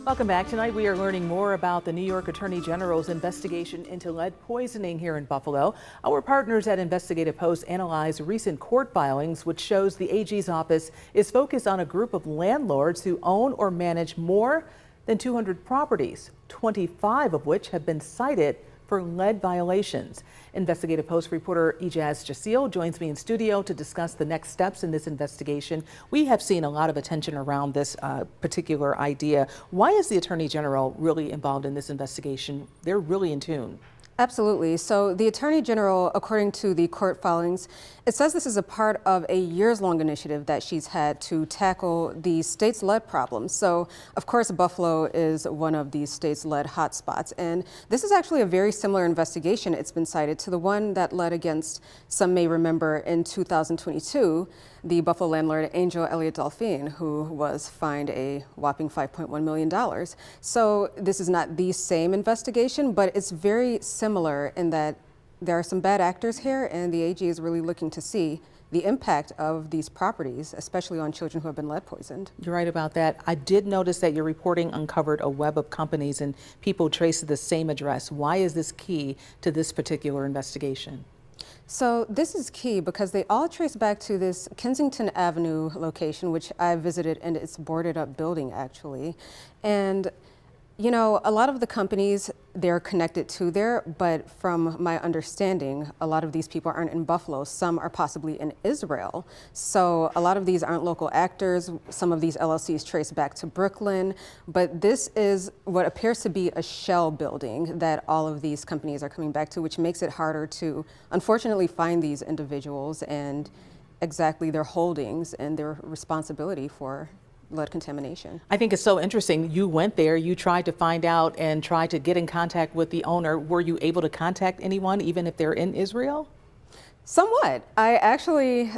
Welcome back. Tonight we are learning more about the New York Attorney General's investigation into lead poisoning here in Buffalo. Our partners at Investigative Post analyzed recent court filings, which shows the AG's office is focused on a group of landlords who own or manage more than 200 properties, 25 of which have been cited for lead violations. Investigative Post reporter Ijaz Jasil joins me in studio to discuss the next steps in this investigation. We have seen a lot of attention around this particular idea. Why is the Attorney General really involved in this investigation? They're really in tune. Absolutely. So the Attorney General, according to the court filings, it says this is a part of a years-long initiative that she's had to tackle the state's lead problems. So, of course, Buffalo is one of the state's lead hotspots. And this is actually a very similar investigation. It's been cited to the one that led against, some may remember, in 2022, the Buffalo landlord Angel Elliott Delphine, who was fined a whopping $5.1 million. So this is not the same investigation, but it's very similar in that there are some bad actors here, and the AG is really looking to see the impact of these properties, especially on children who have been lead poisoned. You're right about that. I did notice that your reporting uncovered a web of companies and people traced to the same address. Why is this key to this particular investigation? So this is key because they all trace back to this Kensington Avenue location, which I visited, and it's boarded up building actually. And you know, a lot of the companies, they're connected to there, but from my understanding, a lot of these people aren't in Buffalo. Some are possibly in Israel. So a lot of these aren't local actors. Some of these LLCs trace back to Brooklyn, but this is what appears to be a shell building that all of these companies are coming back to, which makes it harder to, unfortunately, find these individuals and exactly their holdings and their responsibility for lead contamination. I think it's so interesting. You went there, you tried to find out and tried to get in contact with the owner. Were you able to contact anyone, even if they're in Israel? Somewhat. I actually,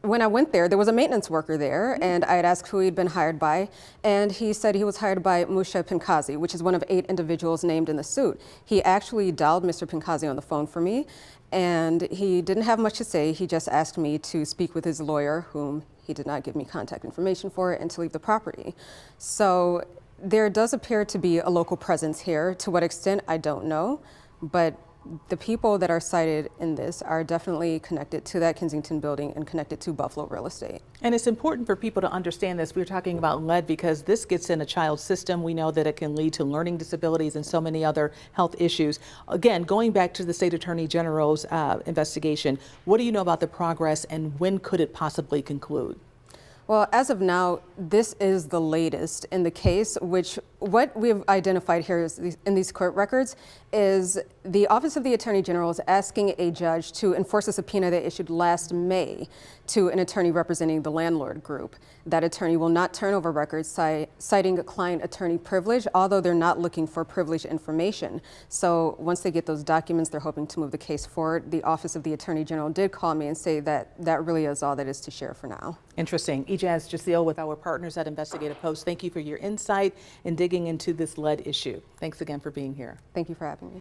when I went there was a maintenance worker there, and I had asked who he'd been hired by, and he said he was hired by Moshe Pinkazi, which is one of 8 individuals named in the suit. He actually dialed Mr. Pinkazi on the phone for me, and he didn't have much to say. He just asked me to speak with his lawyer, whom he did not give me contact information for, and to leave the property. So there does appear to be a local presence here. To what extent, I don't know, but the people that are cited in this are definitely connected to that Kensington building and connected to Buffalo real estate. And it's important for people to understand this. We're talking about lead because this gets in a child's system. We know that it can lead to learning disabilities and so many other health issues. Again, going back to the State Attorney General's investigation, what do you know about the progress and when could it possibly conclude? Well, as of now, this is the latest in the case, which what we've identified here is in these court records is the Office of the Attorney General is asking a judge to enforce a subpoena they issued last May to an attorney representing the landlord group. That attorney will not turn over records citing a client-attorney privilege, although they're not looking for privileged information. So once they get those documents, they're hoping to move the case forward. The Office of the Attorney General did call me and say that that really is all that is to share for now. Interesting. Ijaz Jasil with our partners at Investigative Post. Thank you for your insight in digging into this lead issue. Thanks again for being here. Thank you for having me.